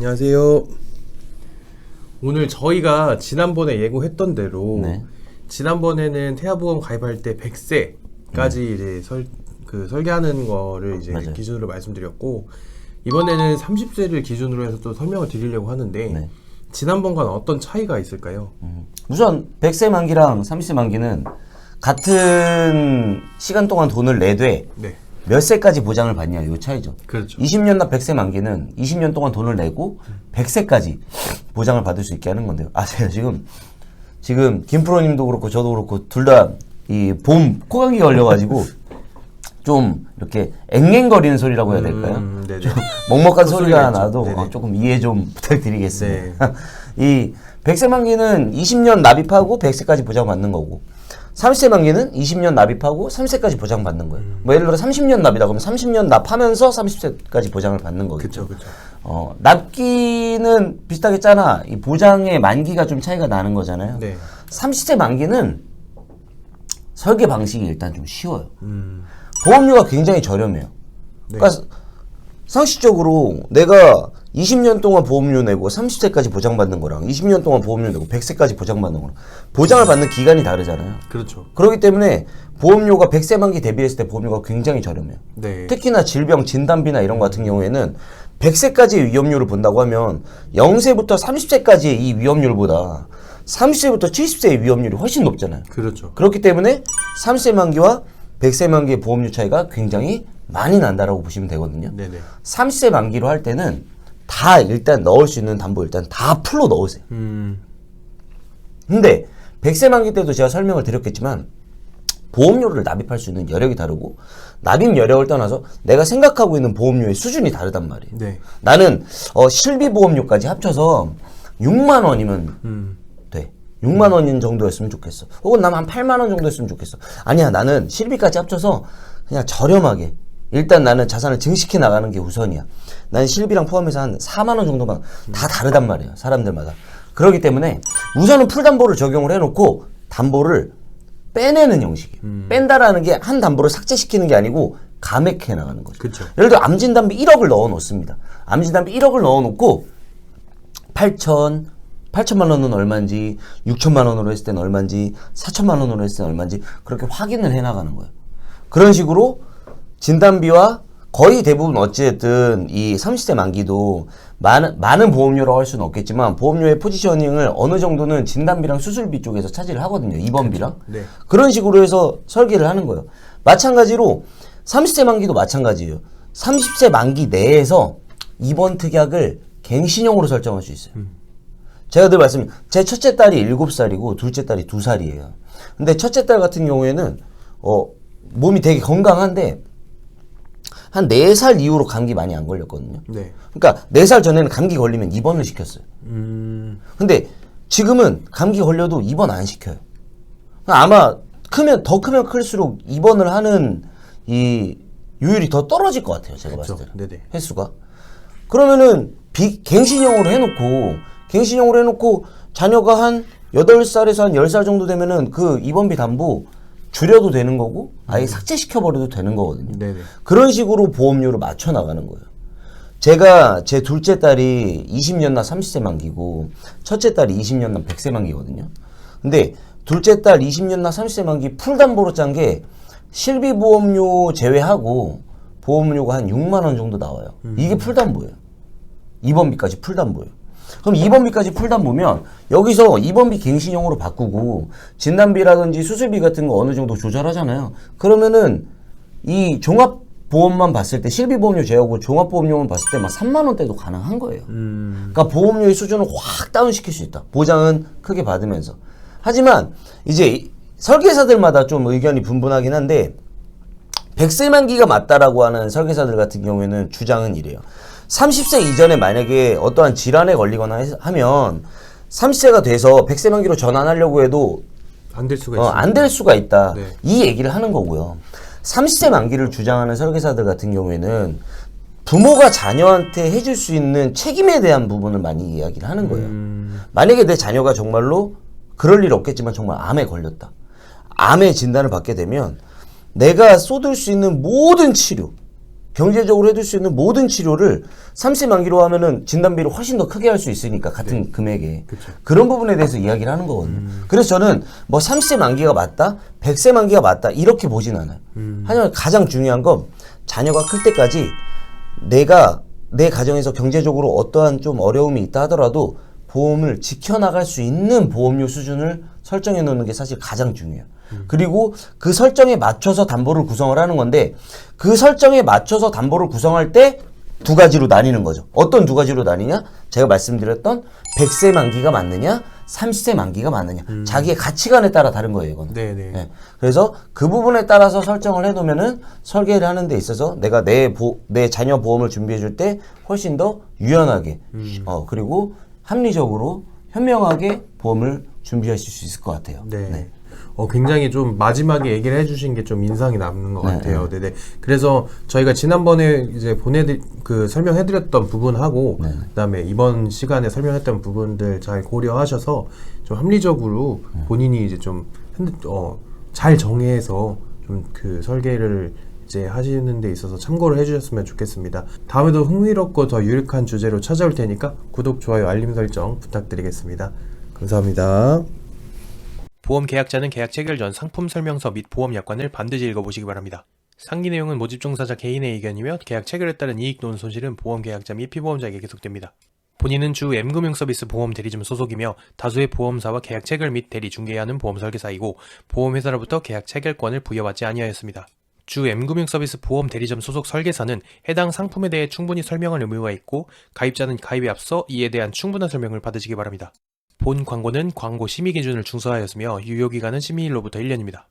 안녕하세요. 오늘 저희가 지난번에 예고했던 대로 지난번에는 태아보험 가입할 때 100세까지 이제 설계하는 거를 이제 맞아요. 기준으로 말씀드렸고, 이번에는 30세를 기준으로 해서 또 설명을 드리려고 하는데 지난번과는 어떤 차이가 있을까요? 우선 100세 만기랑 30세 만기는 같은 시간 동안 돈을 내되 몇 세까지 보장을 받냐, 이 차이죠. 그렇죠. 20년 납 100세 만기는 20년 동안 돈을 내고 100세까지 보장을 받을 수 있게 하는 건데요. 제가 지금 김프로님도 그렇고 저도 그렇고 둘 다 이 봄 코감기 걸려가지고 좀 이렇게 앵앵거리는 소리라고 해야 될까요? 좀 먹먹한 소리가 나도 조금 이해 좀 부탁드리겠습니다. 이 100세 만기는 20년 납입하고 100세까지 보장받는 거고, 30세 만기는 20년 납입하고 30세까지 보장받는 거예요. 뭐 예를 들어 30년 납이다 그러면 30년 납하면서 30세까지 보장을 받는 거겠죠. 그렇죠. 납기는 비슷하겠잖아. 이 보장의 만기가 좀 차이가 나는 거잖아요. 30세 만기는 설계 방식이 일단 좀 쉬워요. 보험료가 굉장히 저렴해요. 그러니까 상식적으로 내가 20년 동안 보험료 내고 30세까지 보장받는 거랑 20년 동안 보험료 내고 100세까지 보장받는 거랑 보장을 받는 기간이 다르잖아요. 그렇죠. 그렇기 때문에 보험료가 100세 만기 대비했을 때 보험료가 굉장히 저렴해요. 특히나 질병 진단비나 이런 거 같은 경우에는 100세까지의 위험료를 본다고 하면 0세부터 30세까지의 이 위험률보다 30세부터 70세의 위험률이 훨씬 높잖아요. 그렇죠. 그렇기 때문에 30세 만기와 100세 만기의 보험료 차이가 굉장히 많이 난다라고 보시면 되거든요. 30세 만기로 할 때는 다 일단 넣을 수 있는 담보 일단 다 풀로 넣으세요. 근데 100세 만기 때도 제가 설명을 드렸겠지만 보험료를 납입할 수 있는 여력이 다르고, 납입 여력을 떠나서 내가 생각하고 있는 보험료의 수준이 다르단 말이에요. 나는 실비 보험료까지 합쳐서 6만 원이면 돼. 6만 원 정도였으면 좋겠어. 혹은 나는 한 8만 원 정도였으면 좋겠어. 아니야, 나는 실비까지 합쳐서 그냥 저렴하게 일단 나는 자산을 증식해 나가는 게 우선이야. 나는 실비랑 포함해서 한 4만 원 정도만. 다 다르단 말이에요, 사람들마다. 그렇기 때문에 우선은 풀담보를 적용을 해놓고 담보를 빼내는 형식이에요. 뺀다라는 게 한 담보를 삭제시키는 게 아니고 감액해 나가는 거죠. 예를 들어 암진단비 1억을 넣어 놓습니다. 암진단비 1억을 넣어 놓고 8천만 원은 얼마인지, 6천만 원으로 했을 때는 얼마인지, 4천만 원으로 했을 때는 얼마인지 그렇게 확인을 해 나가는 거예요. 그런 식으로 진단비와 거의 대부분 어찌됐든 이 30세 만기도 많은 보험료라고 할 수는 없겠지만 보험료의 포지셔닝을 어느 정도는 진단비랑 수술비 쪽에서 차지를 하거든요. 입원비랑. 그런 식으로 해서 설계를 하는 거예요. 마찬가지로 30세 만기도 마찬가지예요. 30세 만기 내에서 입원 특약을 갱신형으로 설정할 수 있어요. 제가 늘 말씀드린, 제 첫째 딸이 7살이고 둘째 딸이 2살이에요. 근데 첫째 딸 같은 경우에는 몸이 되게 건강한데 한 4살 이후로 감기 많이 안 걸렸거든요. 그러니까 4살 전에는 감기 걸리면 입원을 시켰어요. 근데 지금은 감기 걸려도 입원 안 시켜요. 아마 더 크면 클수록 입원을 하는 이 요율이 더 떨어질 것 같아요, 제가 봤을 때는. 횟수가. 그러면은 갱신형으로 해놓고 자녀가 한 8살에서 한 10살 정도 되면은 그 입원비 담보 줄여도 되는 거고 아예 삭제시켜버려도 되는 거거든요. 그런 식으로 보험료를 맞춰 나가는 거예요. 제가 제 둘째 딸이 20년 나 30세 만기고 첫째 딸이 20년 나 100세 만기거든요. 근데 둘째 딸 20년 나 30세 만기 풀담보로 짠 게 실비보험료 제외하고 보험료가 한 6만 원 정도 나와요. 이게 풀담보예요. 입원비까지 풀담보예요. 그럼 입원비까지 풀담보면 여기서 입원비 갱신형으로 바꾸고 진단비라든지 수술비 같은 거 어느 정도 조절하잖아요. 그러면은 이 종합보험만 봤을 때 실비보험료 제외하고 종합보험료만 봤을 때 막 3만 원대도 가능한 거예요. 그러니까 보험료의 수준을 확 다운시킬 수 있다. 보장은 크게 받으면서. 하지만 이제 설계사들마다 좀 의견이 분분하긴 한데 100세 만기가 맞다라고 하는 설계사들 같은 경우에는 주장은 이래요. 30세 이전에 만약에 어떠한 질환에 걸리거나 하면 30세가 돼서 100세 만기로 전환하려고 해도 안 될 수가 있다. 안 될 수가 있다. 이 얘기를 하는 거고요. 30세 만기를 주장하는 설계사들 같은 경우에는 부모가 자녀한테 해줄 수 있는 책임에 대한 부분을 많이 이야기를 하는 거예요. 만약에 내 자녀가 정말로 그럴 일 없겠지만 정말 암에 걸렸다. 암의 진단을 받게 되면 내가 쏟을 수 있는 모든 치료, 경제적으로 해줄 수 있는 모든 치료를 3세 만기로 하면은 진단비를 훨씬 더 크게 할 수 있으니까 같은 금액에 그쵸. 그런 부분에 대해서 이야기를 하는 거거든요. 그래서 저는 뭐 3세 만기가 맞다, 100세 만기가 맞다 이렇게 보진 않아요. 하지만 가장 중요한 건 자녀가 클 때까지 내가 내 가정에서 경제적으로 어떠한 좀 어려움이 있다 하더라도 보험을 지켜나갈 수 있는 보험료 수준을 설정해 놓는 게 사실 가장 중요해요. 그리고 그 설정에 맞춰서 담보를 구성을 하는 건데 그 설정에 맞춰서 담보를 구성할 때 두 가지로 나뉘는 거죠. 어떤 두 가지로 나뉘냐? 제가 말씀드렸던 100세 만기가 맞느냐, 30세 만기가 맞느냐. 자기의 가치관에 따라 다른 거예요, 이거는. 네네. 네. 그래서 그 부분에 따라서 설정을 해놓으면은 설계를 하는 데 있어서 내가 내 자녀 보험을 준비해 줄 때 훨씬 더 유연하게, 그리고 합리적으로 현명하게 보험을 준비하실 수 있을 것 같아요. 네. 네. 굉장히 좀 마지막에 얘기를 해주신 게 좀 인상이 남는 것 같아요. 네네. 그래서 저희가 지난번에 이제 설명해드렸던 부분하고, 그다음에 이번 시간에 설명했던 부분들 잘 고려하셔서 좀 합리적으로 본인이 이제 좀 잘 정해서 좀 그 설계를 이제 하시는 데 있어서 참고를 해주셨으면 좋겠습니다. 다음에도 흥미롭고 더 유익한 주제로 찾아올 테니까 구독, 좋아요, 알림 설정 부탁드리겠습니다. 감사합니다. 보험 계약자는 계약 체결 전 상품 설명서 및 보험 약관을 반드시 읽어보시기 바랍니다. 상기 내용은 모집 종사자 개인의 의견이며 계약 체결에 따른 이익 또는 손실은 보험 계약자 및 피보험자에게 계속됩니다. 본인은 주 M금융서비스 보험 대리점 소속이며 다수의 보험사와 계약 체결 및 대리 중개하는 보험 설계사이고 보험회사로부터 계약 체결권을 부여받지 아니하였습니다. 주 M금융서비스 보험 대리점 소속 설계사는 해당 상품에 대해 충분히 설명할 의무가 있고 가입자는 가입에 앞서 이에 대한 충분한 설명을 받으시기 바랍니다. 본 광고는 광고 심의 기준을 준수하였으며 유효기간은 심의일로부터 1년입니다.